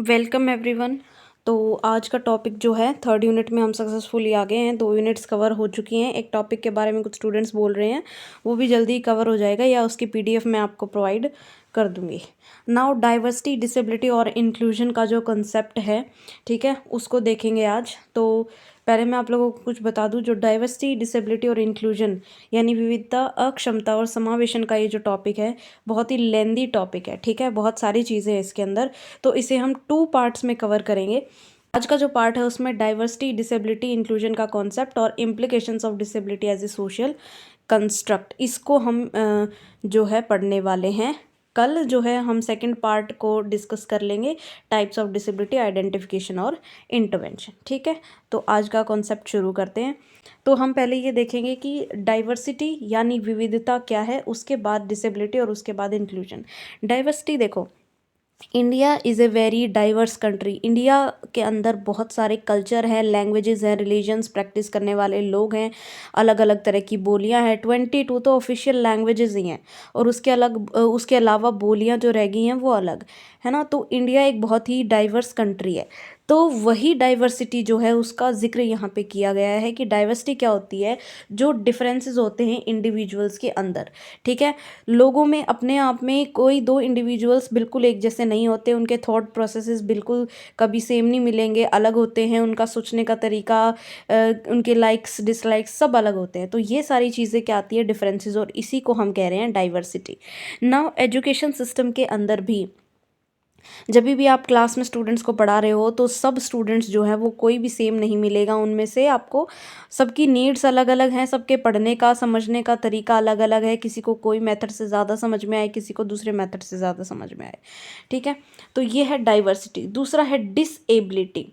Welcome everyone. तो आज का टॉपिक जो है थर्ड यूनिट में हम सक्सेसफुली आ गए हैं। 2 यूनिट्स कवर हो चुकी हैं। एक टॉपिक के बारे में कुछ स्टूडेंट्स बोल रहे हैं, वो भी जल्दी कवर हो जाएगा या उसकी पीडीएफ मैं आपको प्रोवाइड कर दूंगी। नाउ डाइवर्सिटी, डिसेबिलिटी और इंक्लूजन का जो कंसेप्ट है, ठीक है, उसको देखेंगे आज। तो पहले मैं आप लोगों को कुछ बता दूं, जो डाइवर्सिटी, डिसेबिलिटी और इंक्लूजन यानी विविधता, अक्षमता और समावेशन का ये जो टॉपिक है, बहुत ही लेंदी टॉपिक है, ठीक है, बहुत सारी चीज़ें हैं इसके अंदर। तो इसे हम 2 पार्ट्स में कवर करेंगे। आज का जो पार्ट है उसमें डाइवर्सिटी, डिसेबिलिटी, इंक्लूजन का कॉन्सेप्ट और implications of disability as a social construct, इसको हम जो है पढ़ने वाले हैं। कल जो है हम सेकंड पार्ट को डिस्कस कर लेंगे, टाइप्स ऑफ डिसेबिलिटी, आइडेंटिफिकेशन और इंटरवेंशन, ठीक है। तो आज का कॉन्सेप्ट शुरू करते हैं। तो हम पहले ये देखेंगे कि डाइवर्सिटी यानी विविधता क्या है, उसके बाद डिसेबिलिटी और उसके बाद इंक्लूजन। डाइवर्सिटी देखो, India is a very diverse country. India के अंदर बहुत सारे कल्चर हैं, लैंग्वेजेस हैं, रिलीजन्स प्रैक्टिस करने वाले लोग हैं, अलग अलग तरह की बोलियां हैं। 22 तो ऑफिशियल लैंग्वेजेस ही हैं, और उसके अलावा बोलियां जो रह गई हैं वो अलग है ना। तो इंडिया एक बहुत ही डाइवर्स कंट्री है। तो वही डाइवर्सिटी जो है उसका जिक्र यहाँ पे किया गया है कि डाइवर्सिटी क्या होती है, जो डिफरेंसेस होते हैं इंडिविजुअल्स के अंदर, ठीक है। लोगों में अपने आप में कोई दो इंडिविजुअल्स बिल्कुल एक जैसे नहीं होते, उनके थॉट प्रोसेसेस बिल्कुल कभी सेम नहीं मिलेंगे, अलग होते हैं, उनका सोचने का तरीका, उनके लाइक्स डिसलाइक्स सब अलग होते हैं। तो ये सारी चीज़ें क्या आती है, डिफरेंसेस, और इसी को हम कह रहे हैं डाइवर्सिटी। नाउ एजुकेशन सिस्टम के अंदर भी जब भी आप क्लास में स्टूडेंट्स को पढ़ा रहे हो तो सब स्टूडेंट्स जो है वो कोई भी सेम नहीं मिलेगा उनमें से आपको। सबकी नीड्स अलग अलग हैं, सबके पढ़ने का समझने का तरीका अलग अलग है। किसी को कोई मेथड से ज़्यादा समझ में आए, किसी को दूसरे मेथड से ज़्यादा समझ में आए, ठीक है। तो ये है डाइवर्सिटी। दूसरा है डिसेबिलिटी।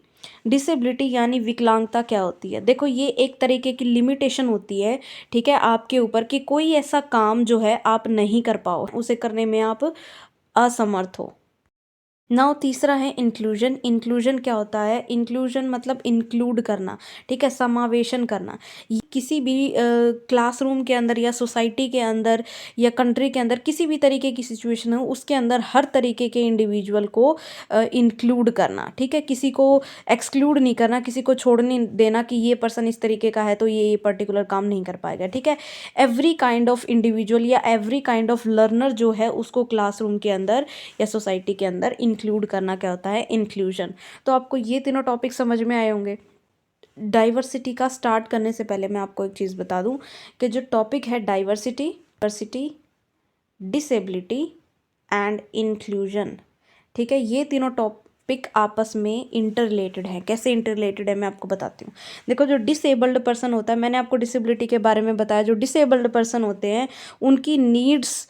डिसेबिलिटी यानी विकलांगता क्या होती है, देखो ये एक तरीके की लिमिटेशन होती है, ठीक है, आपके ऊपर कि कोई ऐसा काम जो है आप नहीं कर पाओ, उसे करने में आप असमर्थ हो। नाउ तीसरा है इंक्लूजन। इंक्लूजन क्या होता है, इंक्लूजन मतलब इंक्लूड करना, ठीक है, समावेशन करना। ये किसी भी क्लासरूम के अंदर या सोसाइटी के अंदर या कंट्री के अंदर किसी भी तरीके की सिचुएशन हो, उसके अंदर हर तरीके के इंडिविजुअल को इंक्लूड करना, ठीक है। किसी को एक्सक्लूड नहीं करना, किसी को छोड़ नहीं देना कि ये पर्सन इस तरीके का है तो ये पर्टिकुलर काम नहीं कर पाएगा, ठीक है। एवरी काइंड ऑफ इंडिविजुअल या एवरी काइंड ऑफ लर्नर जो है उसको क्लासरूम के अंदर या सोसाइटी के अंदर इंक्लूड करना क्या होता है, इंक्लूजन। तो आपको ये तीनों टॉपिक समझ में आए होंगे। डाइवर्सिटी का स्टार्ट करने से पहले मैं आपको एक चीज़ बता दूं कि जो टॉपिक है डाइवर्सिटी, डिसेबिलिटी एंड इंक्लूजन, ठीक है, ये तीनों टॉपिक आपस में इंटर रिलेटेड है। कैसे इंटर रिलेटेड है मैं आपको बताती हूँ। देखो जो डिसेबल्ड पर्सन होता है, मैंने आपको डिसेबिलिटी के बारे में बताया, जो डिसेबल्ड पर्सन होते हैं उनकी नीड्स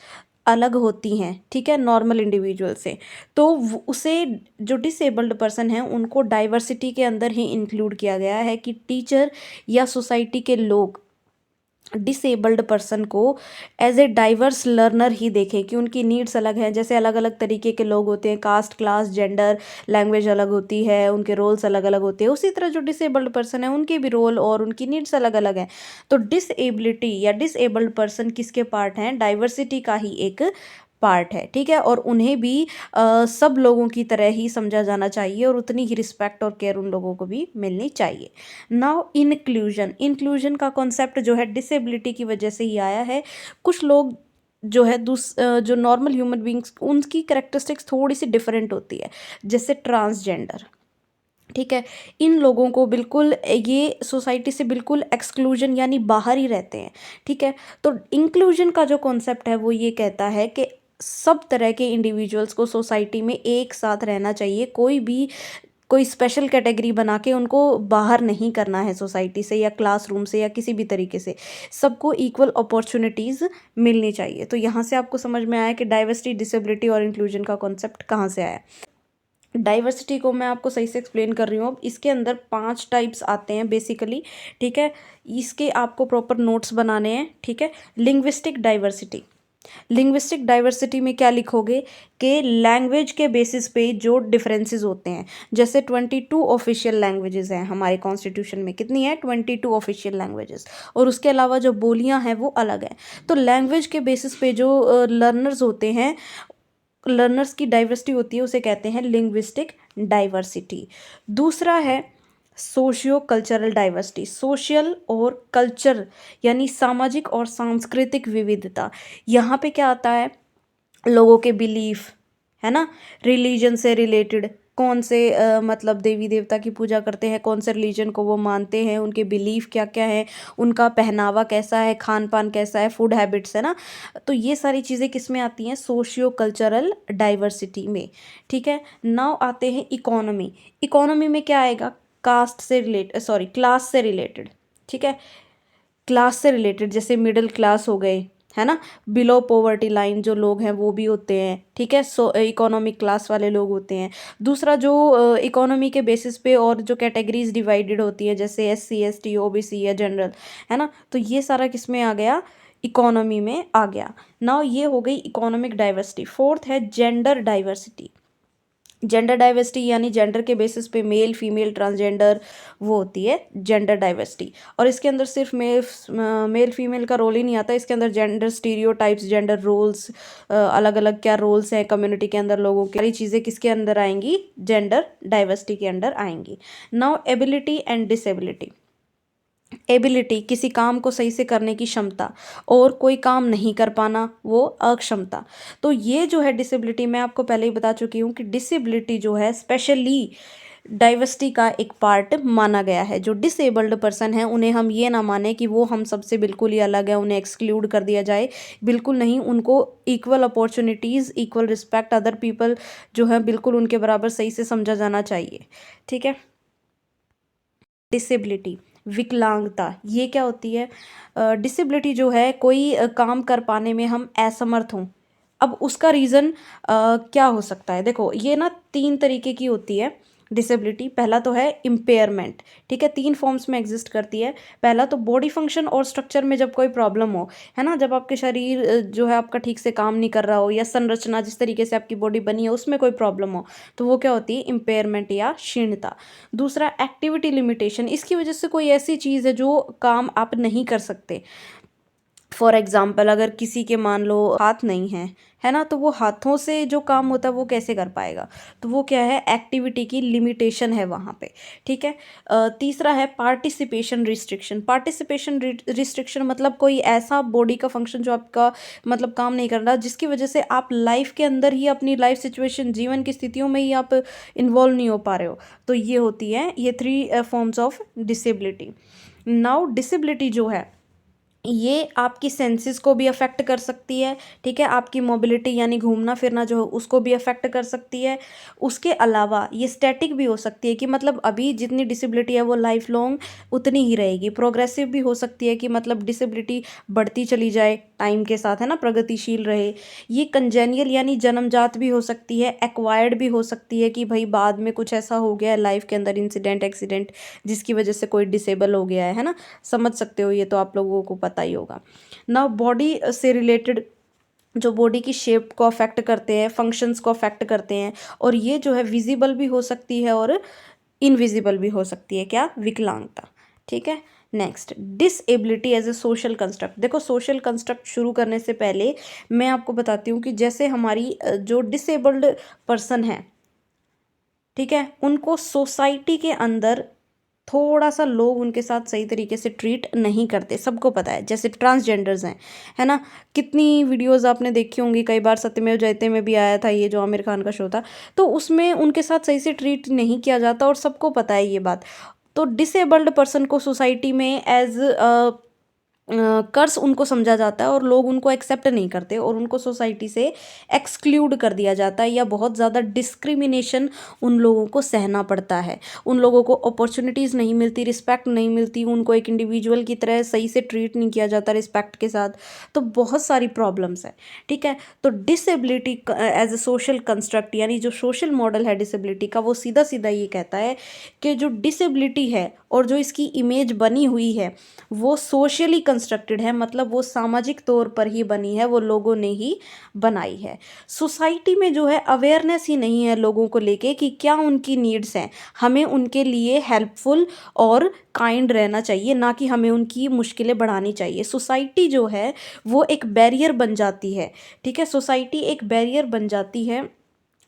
अलग होती हैं, ठीक है, नॉर्मल इंडिविजुअल से। तो उसे जो डिसेबल्ड पर्सन है उनको डाइवर्सिटी के अंदर ही इंक्लूड किया गया है कि टीचर या सोसाइटी के लोग डिसेबल्ड पर्सन को एज ए डाइवर्स लर्नर ही देखें कि उनकी नीड्स अलग हैं। जैसे अलग अलग तरीके के लोग होते हैं, कास्ट, क्लास, जेंडर, लैंग्वेज अलग होती है, उनके रोल्स अलग अलग होते हैं, उसी तरह जो डिसेबल्ड पर्सन है उनके भी रोल और उनकी नीड्स अलग अलग हैं। तो डिसेबिलिटी या डिसेबल्ड पर्सन किसके पार्ट हैं, डाइवर्सिटी का ही एक पार्ट है, ठीक है। और उन्हें भी सब लोगों की तरह ही समझा जाना चाहिए और उतनी ही रिस्पेक्ट और केयर उन लोगों को भी मिलनी चाहिए। नाउ इंक्लूजन का कॉन्सेप्ट जो है डिसेबिलिटी की वजह से ही आया है। कुछ लोग जो है जो नॉर्मल ह्यूमन बींग्स, उनकी करेक्टरिस्टिक्स थोड़ी सी डिफरेंट होती है, जैसे ट्रांसजेंडर, ठीक है। इन लोगों को बिल्कुल ये सोसाइटी से बिल्कुल एक्सक्लूजन यानी बाहर ही रहते हैं, ठीक है। तो इंक्लूजन का जो कॉन्सेप्ट है वो ये कहता है कि सब तरह के इंडिविजुअल्स को सोसाइटी में एक साथ रहना चाहिए, कोई स्पेशल कैटेगरी बना के उनको बाहर नहीं करना है सोसाइटी से या क्लासरूम से या किसी भी तरीके से। सबको इक्वल अपॉर्चुनिटीज़ मिलनी चाहिए। तो यहाँ से आपको समझ में आया कि डाइवर्सिटी, डिसेबिलिटी और इंक्लूजन का कॉन्सेप्ट कहाँ से आया। डाइवर्सिटी को मैं आपको सही से एक्सप्लेन कर रही हूँ। अब इसके अंदर 5 टाइप्स आते हैं बेसिकली, ठीक है। इसके आपको प्रॉपर नोट्स बनाने हैं, ठीक है। लिंग्विस्टिक डाइवर्सिटी में क्या लिखोगे कि लैंग्वेज के बेसिस पे जो डिफरेंसेस होते हैं, जैसे 22 ऑफिशियल लैंग्वेजेस हैं हमारे कॉन्स्टिट्यूशन में, कितनी है, 22 ऑफिशियल लैंग्वेजेस, और उसके अलावा जो बोलियां हैं वो अलग हैं। तो लैंग्वेज के बेसिस पे जो लर्नर्स होते हैं लर्नर्स की डाइवर्सिटी होती है उसे कहते हैं लिंग्विस्टिक डाइवर्सिटी। दूसरा है सोशियो कल्चरल डाइवर्सिटी, सोशल और कल्चर यानी सामाजिक और सांस्कृतिक विविधता। यहाँ पे क्या आता है, लोगों के बिलीफ, है ना, रिलीजन से रिलेटेड, कौन से मतलब देवी देवता की पूजा करते हैं, कौन से रिलीजन को वो मानते हैं, उनके बिलीफ क्या क्या है, उनका पहनावा कैसा है, खान पान कैसा है, फूड हैबिट्स, है ना। तो ये सारी चीज़ें किस में आती हैं, सोशियो कल्चरल डाइवर्सिटी में। ठीक है, नाउ आते हैं इकोनॉमी। इकोनॉमी में क्या आएगा, कास्ट से रिलेटेड, सॉरी क्लास से रिलेटेड। ठीक है, क्लास से रिलेटेड, जैसे मिडिल क्लास हो गए, है ना, बिलो पॉवर्टी लाइन जो लोग हैं वो भी होते हैं। ठीक है, सो इकोनॉमिक क्लास वाले लोग होते हैं। दूसरा जो इकोनॉमी के बेसिस पे और जो कैटेगरीज डिवाइडेड होती है, जैसे SC ST OBC या जनरल, है ना, तो ये सारा किस में आ गया, इकोनॉमी में आ गया। नाउ ये हो गई इकोनॉमिक डाइवर्सिटी। फोर्थ है जेंडर डाइवर्सिटी। जेंडर डाइवर्सिटी यानी जेंडर के बेसिस पे मेल फीमेल ट्रांसजेंडर, वो होती है जेंडर डाइवर्सिटी। और इसके अंदर सिर्फ मेल फीमेल का रोल ही नहीं आता, इसके अंदर जेंडर स्टीरियोटाइप्स, जेंडर रोल्स, अलग अलग क्या रोल्स हैं कम्युनिटी के अंदर लोगों की, सारी चीज़ें किसके अंदर आएंगी, जेंडर डाइवर्सिटी के अंदर आएंगी। Now ability and disability. Ability किसी काम को सही से करने की क्षमता, और कोई काम नहीं कर पाना वो अक्षमता। तो ये जो है डिसेबिलिटी, मैं आपको पहले ही बता चुकी हूँ कि डिसेबिलिटी जो है स्पेशली डाइवर्सिटी का एक पार्ट माना गया है। जो डिसेबल्ड पर्सन है उन्हें हम ये ना माने कि वो हम सबसे बिल्कुल ही अलग है, उन्हें एक्सक्लूड कर दिया जाए, बिल्कुल नहीं। उनको equal opportunities, equal respect, other people जो है बिल्कुल उनके बराबर सही से समझा जाना चाहिए। ठीक है, डिसेबिलिटी विकलांगता, ये क्या होती है, डिसेबिलिटी जो है कोई काम कर पाने में हम असमर्थ हों। अब उसका रीज़न क्या हो सकता है, देखो ये ना 3 तरीके की होती है डिसेबिलिटी। पहला तो है इम्पेयरमेंट। ठीक है, 3 फॉर्म्स में एग्जिस्ट करती है। पहला तो बॉडी फंक्शन और स्ट्रक्चर में जब कोई प्रॉब्लम हो, है ना, जब आपके शरीर जो है आपका ठीक से काम नहीं कर रहा हो, या संरचना जिस तरीके से आपकी बॉडी बनी है उसमें कोई प्रॉब्लम हो, तो वो क्या होती है, इम्पेयरमेंट या क्षीणता। दूसरा एक्टिविटी लिमिटेशन, इसकी वजह से कोई ऐसी चीज़ है जो काम आप नहीं कर सकते। फॉर एग्जाम्पल अगर किसी के मान लो हाथ नहीं है ना, तो वो हाथों से जो काम होता है वो कैसे कर पाएगा, तो वो क्या है, एक्टिविटी की लिमिटेशन है वहाँ पे। ठीक है, तीसरा है पार्टिसिपेशन रिस्ट्रिक्शन। पार्टिसिपेशन रिस्ट्रिक्शन मतलब कोई ऐसा बॉडी का फंक्शन जो आपका मतलब काम नहीं कर रहा, जिसकी वजह से आप लाइफ के अंदर ही अपनी लाइफ सिचुएशन, जीवन की स्थितियों में ही आप इन्वॉल्व नहीं हो पा रहे हो। तो ये होती है ये 3 forms of disability. Now disability जो है ये आपकी सेंसेस को भी अफेक्ट कर सकती है। ठीक है, आपकी मोबिलिटी यानी घूमना फिरना जो है उसको भी अफेक्ट कर सकती है। उसके अलावा ये स्टैटिक भी हो सकती है कि मतलब अभी जितनी डिसेबिलिटी है वो लाइफ लॉन्ग उतनी ही रहेगी। प्रोग्रेसिव भी हो सकती है कि मतलब डिसेबिलिटी बढ़ती चली जाए टाइम के साथ, है ना, प्रगतिशील रहे। ये कंजेनियल यानी जन्मजात भी हो सकती है, एक्वायर्ड भी हो सकती है कि भाई बाद में कुछ ऐसा हो गया है लाइफ के अंदर, इंसिडेंट एक्सीडेंट, जिसकी वजह से कोई डिसेबल हो गया है ना, समझ सकते हो, ये तो आप लोगों को पता ही होगा ना। बॉडी से रिलेटेड जो बॉडी की शेप को अफेक्ट करते हैं, फंक्शंस को अफेक्ट करते हैं, और ये जो है विजिबल भी हो सकती है और इनविजिबल भी हो सकती है, क्या, विकलांगता। ठीक है, next disability as a social construct. देखो सोशल कंस्ट्रक्ट शुरू करने से पहले मैं आपको बताती हूँ कि जैसे हमारी जो डिसेबल्ड पर्सन है, ठीक है, उनको सोसाइटी के अंदर थोड़ा सा लोग उनके साथ सही तरीके से ट्रीट नहीं करते, सबको पता है। जैसे ट्रांसजेंडर्स हैं, है ना, कितनी वीडियोस आपने देखी होंगी, कई बार सत्यमेव जयते में भी आया था ये जो आमिर खान का शो था, तो उसमें उनके साथ सही से ट्रीट नहीं किया जाता और सबको पता है ये बात। तो डिसेबल्ड पर्सन को सोसाइटी में एज कर्स उनको समझा जाता है और लोग उनको एक्सेप्ट नहीं करते और उनको सोसाइटी से एक्सक्लूड कर दिया जाता है, या बहुत ज़्यादा डिस्क्रिमिनेशन उन लोगों को सहना पड़ता है। उन लोगों को अपॉर्चुनिटीज़ नहीं मिलती, रिस्पेक्ट नहीं मिलती, उनको एक इंडिविजुअल की तरह सही से ट्रीट नहीं किया जाता रिस्पेक्ट के साथ। तो बहुत सारी प्रॉब्लम्स है। ठीक है, तो disability as a social construct यानी जो सोशल मॉडल है डिसेबिलिटी का, वो सीधा सीधा ये कहता है कि जो डिसेबिलिटी है और जो इसकी इमेज बनी हुई है वो सोशली कंस्ट्रक्टेड है, मतलब वो सामाजिक तौर पर ही बनी है, वो लोगों ने ही बनाई है। सोसाइटी में जो है अवेयरनेस ही नहीं है लोगों को लेके कि क्या उनकी नीड्स हैं, हमें उनके लिए हेल्पफुल और काइंड रहना चाहिए, ना कि हमें उनकी मुश्किलें बढ़ानी चाहिए। सोसाइटी जो है वो एक बैरियर बन जाती है, ठीक है, सोसाइटी एक बैरियर बन जाती है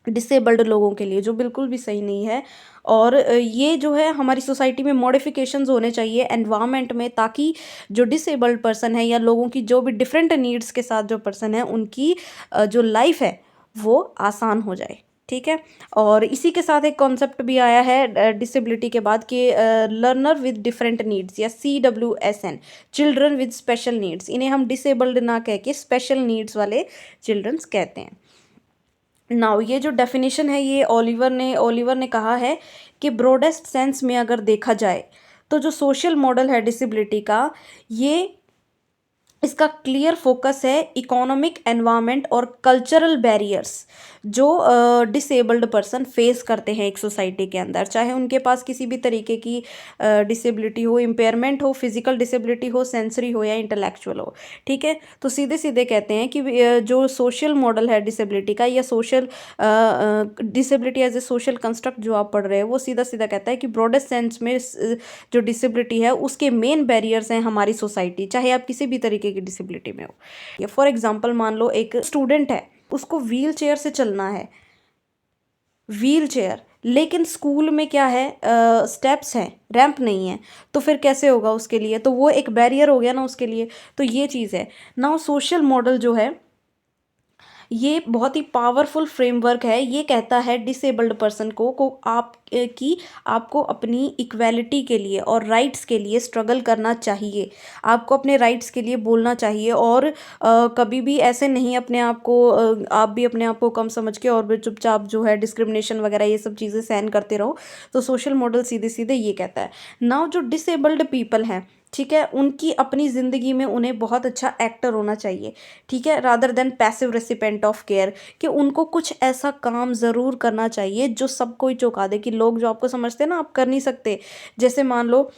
डिसेबल्ड लोगों के लिए, जो बिल्कुल भी सही नहीं है। और ये जो है हमारी सोसाइटी में मॉडिफिकेशंस होने चाहिए एनवायरनमेंट में, ताकि जो डिसेबल्ड पर्सन है या लोगों की जो भी डिफरेंट नीड्स के साथ जो पर्सन है उनकी जो लाइफ है वो आसान हो जाए, ठीक है। और इसी के साथ एक कॉन्सेप्ट भी आया है डिसेबिलिटी के बाद कि लर्नर विद डिफरेंट नीड्स, या CWSN, children with special needs. इन्हें हम डिसेबल्ड ना कह के स्पेशल नीड्स वाले चिल्ड्रंस कहते हैं। नाउ ये जो डेफिनेशन है ये ओलिवर ने कहा है कि ब्रॉडेस्ट सेंस में अगर देखा जाए तो जो सोशल मॉडल है डिसेबिलिटी का, ये इसका क्लियर फोकस है इकोनॉमिक, एनवायरनमेंट और कल्चरल बैरियर्स जो डिसेबल्ड पर्सन फेस करते हैं एक सोसाइटी के अंदर, चाहे उनके पास किसी भी तरीके की डिसेबिलिटी हो, इम्पेयरमेंट हो, फिजिकल डिसेबिलिटी हो, सेंसरी हो या इंटेलेक्चुअल हो, ठीक है। तो सीधे सीधे कहते हैं कि जो सोशल मॉडल है डिसेबिलिटी का, या social disability as a social construct जो आप पढ़ रहे हैं, वो सीधा सीधा कहता है कि ब्रॉडेस्ट सेंस में जो डिसेबिलिटी है उसके मेन बैरियर्स हैं हमारी सोसाइटी, चाहे आप किसी भी तरीके की डिसेबिलिटी में हो। या फॉर एग्जांपल मान लो एक स्टूडेंट है, उसको व्हील चेयर से चलना है, व्हील चेयर, लेकिन स्कूल में क्या है, स्टेप्स हैं, रैंप नहीं है, तो फिर कैसे होगा उसके लिए, तो वो एक बैरियर हो गया ना उसके लिए। तो ये चीज़ है ना, सोशल मॉडल जो है ये बहुत ही पावरफुल फ्रेमवर्क है। ये कहता है डिसेबल्ड पर्सन को आप कि आपको अपनी इक्वालिटी के लिए और राइट्स के लिए स्ट्रगल करना चाहिए, आपको अपने राइट्स के लिए बोलना चाहिए, और कभी भी ऐसे नहीं अपने आप को आप भी अपने आप को कम समझ के और भी चुपचाप जो है डिस्क्रिमिनेशन वगैरह ये सब चीज़ें सहन करते रहो। तो सोशल मॉडल सीधे सीधे ये कहता है। नाउ जो डिसेबल्ड पीपल हैं, ठीक है, उनकी अपनी ज़िंदगी में उन्हें बहुत अच्छा एक्टर होना चाहिए, ठीक है, rather than passive recipient of care, कि उनको कुछ ऐसा काम ज़रूर करना चाहिए जो सबको ही चौंका दे, कि लोग जो आपको समझते हैं ना आप कर नहीं सकते। जैसे मान लो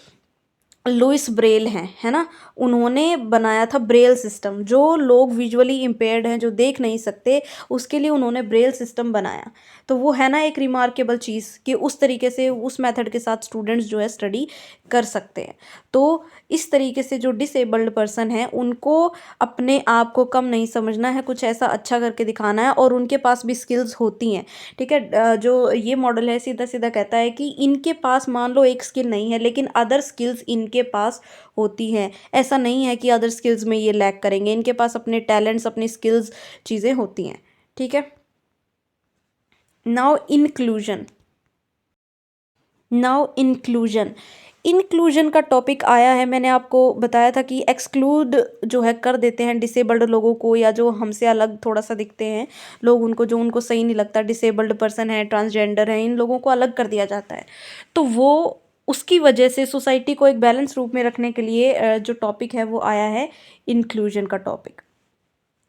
लुइस ब्रेल हैं, है ना, उन्होंने बनाया था ब्रेल सिस्टम, जो लोग विजुअली इम्पेयर्ड हैं, जो देख नहीं सकते, उसके लिए उन्होंने ब्रेल सिस्टम बनाया। तो वो है ना एक रिमार्केबल चीज़ कि उस तरीके से उस मेथड के साथ स्टूडेंट्स जो है स्टडी कर सकते हैं। तो इस तरीके से जो डिसेबल्ड पर्सन है उनको अपने आप को कम नहीं समझना है, कुछ ऐसा अच्छा करके दिखाना है, और उनके पास भी स्किल्स होती हैं, ठीक है। जो ये मॉडल है सीधा सीधा कहता है कि इनके पास मान लो एक स्किल नहीं है लेकिन अदर स्किल्स इनके पास होती हैं। ऐसा नहीं है कि अदर स्किल्स में ये लैक करेंगे, इनके पास अपने टैलेंट्स, अपनी स्किल्स चीज़ें होती हैं, ठीक है। नाउ इंक्लूजन, इंक्लूजन का टॉपिक आया है। मैंने आपको बताया था कि एक्सक्लूड जो है कर देते हैं डिसेबल्ड लोगों को, या जो हमसे अलग थोड़ा सा दिखते हैं लोग, उनको जो उनको सही नहीं लगता, डिसेबल्ड पर्सन है, ट्रांसजेंडर है, इन लोगों को अलग कर दिया जाता है। तो वो उसकी वजह से सोसाइटी को एक बैलेंस रूप में रखने के लिए जो टॉपिक है वो आया है इंक्लूजन का टॉपिक।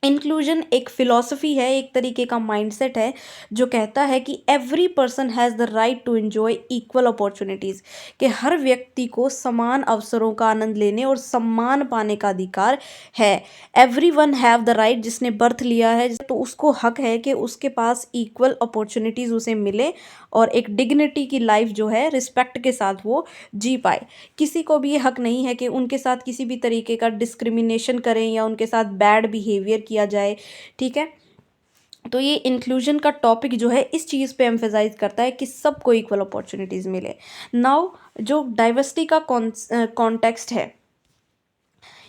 इंक्लूजन एक फिलॉसफी है, एक तरीके का माइंडसेट है जो कहता है कि every person has the right to enjoy equal opportunities, कि हर व्यक्ति को समान अवसरों का आनंद लेने और सम्मान पाने का अधिकार है। Every one have the right, जिसने बर्थ लिया है तो उसको हक है कि उसके पास इक्वल अपॉर्चुनिटीज़ उसे मिले और एक डिग्निटी की लाइफ जो है रिस्पेक्ट के साथ वो जी पाए। किसी को भी ये हक नहीं है कि उनके साथ किसी भी तरीके का डिस्क्रिमिनेशन करें या उनके साथ बैड बिहेवियर किया जाए, ठीक है। तो ये इंक्लूजन का टॉपिक जो है इस चीज़ पे एम्फेसाइज करता है कि सबको इक्वल अपॉर्चुनिटीज़ मिले। नाउ जो डाइवर्सिटी का कॉन्टेक्स्ट है,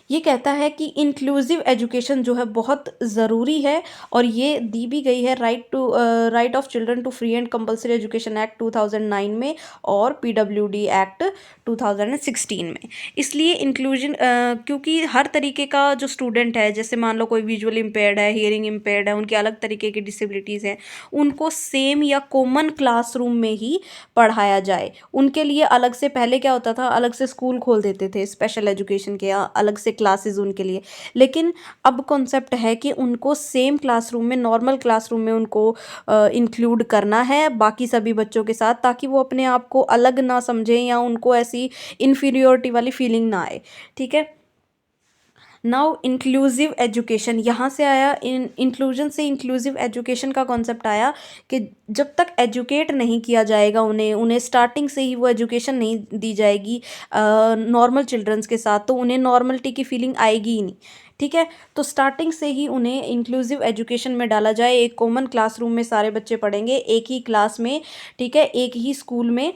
ये कहता है कि इंक्लूसिव एजुकेशन जो है बहुत ज़रूरी है, और ये दी भी गई है right of children to free and compulsory education act 2009 में और PWD एक्ट 2016 में। इसलिए इंक्लूजन क्योंकि हर तरीके का जो स्टूडेंट है, जैसे मान लो कोई विजुअल इम्पेयर्ड है, हियरिंग इम्पेयर्ड है, उनके अलग तरीके की डिसेबिलिटीज़ हैं, उनको सेम या कॉमन क्लासरूम में ही पढ़ाया जाए। उनके लिए अलग से, पहले क्या होता था, अलग से स्कूल खोल देते थे स्पेशल एजुकेशन के, या अलग से क्लासेस उनके लिए, लेकिन अब कॉन्सेप्ट है कि उनको सेम क्लासरूम में, नॉर्मल क्लासरूम में उनको इंक्लूड करना है बाकी सभी बच्चों के साथ, ताकि वो अपने आप को अलग ना समझें या उनको ऐसी इन्फीरियोरिटी वाली फीलिंग ना आए, ठीक है। नाउ इंक्लूसिव एजुकेशन यहाँ से आया, इंक्लूजन से इंक्लूसिव एजुकेशन का कॉन्सेप्ट आया कि जब तक एजुकेट नहीं किया जाएगा उन्हें स्टार्टिंग से ही वो एजुकेशन नहीं दी जाएगी नॉर्मल चिल्ड्रंस के साथ, तो उन्हें नॉर्मलिटी की फीलिंग आएगी ही नहीं। ठीक है, तो स्टार्टिंग से ही उन्हें इंक्लूसिव एजुकेशन में डाला जाए। एक कॉमन क्लासरूम में सारे बच्चे पढ़ेंगे, एक ही क्लास में, ठीक है, एक ही स्कूल में,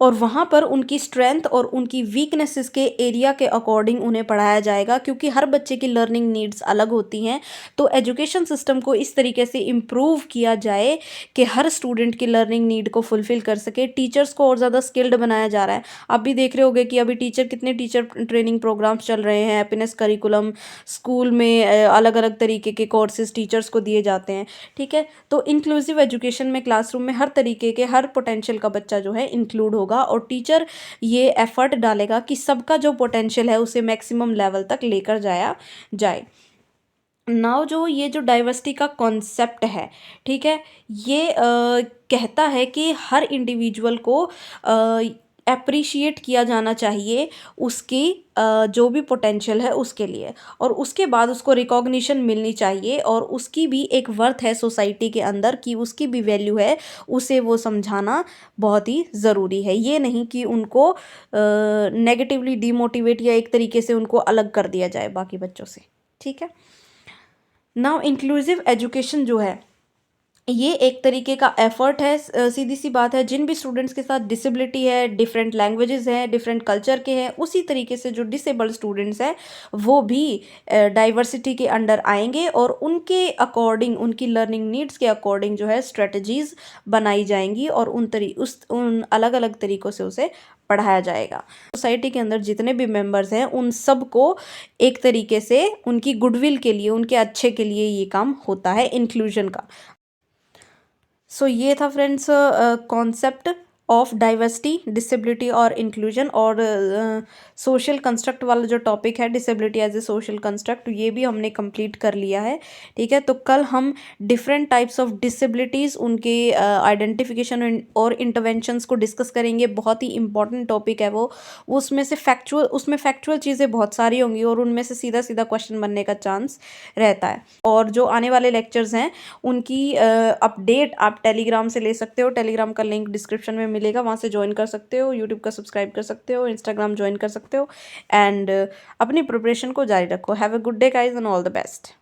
और वहाँ पर उनकी स्ट्रेंथ और उनकी वीकनेसेस के एरिया के अकॉर्डिंग उन्हें पढ़ाया जाएगा, क्योंकि हर बच्चे की लर्निंग नीड्स अलग होती हैं। तो एजुकेशन सिस्टम को इस तरीके से इम्प्रूव किया जाए कि हर स्टूडेंट की लर्निंग नीड को फुलफ़िल कर सके। टीचर्स को और ज़्यादा स्किल्ड बनाया जा रहा है। आप भी देख रहे होंगे कि अभी कितने टीचर ट्रेनिंग प्रोग्राम्स चल रहे हैं, हैप्पीनेस करिकुलम, स्कूल में अलग अलग तरीके के कोर्सेज टीचर्स को दिए जाते हैं। ठीक है, तो इंक्लूसिव एजुकेशन में क्लासरूम में हर तरीके के, हर पोटेंशियल का बच्चा जो है इंक्लूड होगा, और टीचर ये एफर्ट डालेगा कि सबका जो पोटेंशियल है उसे मैक्सिमम लेवल तक लेकर जाया जाए। नाउ जो ये जो डाइवर्सिटी का कॉन्सेप्ट है, ठीक है, ये कहता है कि हर इंडिविजुअल को अप्रिशिएट किया जाना चाहिए उसकी जो भी पोटेंशियल है उसके लिए, और उसके बाद उसको रिकॉग्निशन मिलनी चाहिए, और उसकी भी एक वर्थ है सोसाइटी के अंदर कि उसकी भी वैल्यू है, उसे वो समझाना बहुत ही ज़रूरी है। ये नहीं कि उनको नेगेटिवली डीमोटिवेट या एक तरीके से उनको अलग कर दिया जाए बाकी बच्चों से। ठीक है, नाउ इंक्लूसिव एजुकेशन जो है ये एक तरीके का एफर्ट है, सीधी सी बात है। जिन भी स्टूडेंट्स के साथ डिसेबिलिटी है, डिफरेंट लैंग्वेजेस हैं, डिफरेंट कल्चर के हैं, उसी तरीके से जो डिसेबल्ड स्टूडेंट्स हैं वो भी डाइवर्सिटी के अंडर आएंगे, और उनके अकॉर्डिंग, उनकी लर्निंग नीड्स के अकॉर्डिंग जो है स्ट्रेटजीज बनाई जाएंगी, और उन अलग अलग तरीक़ों से उसे पढ़ाया जाएगा। सोसाइटी के अंदर जितने भी मेंबर्स हैं उन सब को एक तरीके से उनकी गुडविल के लिए, उनके अच्छे के लिए ये काम होता है इंक्लूजन का। सो ये था friends concept of diversity, disability और इंक्लूजन, और सोशल कंस्ट्रक्ट वाला जो टॉपिक है disability as a social construct, ये भी हमने कंप्लीट कर लिया है। ठीक है, तो कल हम डिफरेंट टाइप्स ऑफ डिसेबिलिटीज़, उनके आइडेंटिफिकेशन और इंटरवेंशंस को डिस्कस करेंगे। बहुत ही इंपॉर्टेंट टॉपिक है वो। उसमें फैक्चुअल चीज़ें बहुत सारी होंगी, और उनमें से सीधा सीधा क्वेश्चन बनने का चांस रहता है। और जो आने वाले लेक्चर्स हैं उनकी अपडेट आप टेलीग्राम से ले सकते हो। टेलीग्राम का लिंक डिस्क्रिप्शन में मिलेगा, वहाँ से ज्वाइन कर सकते हो। यूट्यूब का सब्सक्राइब कर सकते हो, इंस्टाग्राम ज्वाइन कर सकते हो, एंड अपनी प्रिपरेशन को जारी रखो। Have a good day guys and all the best.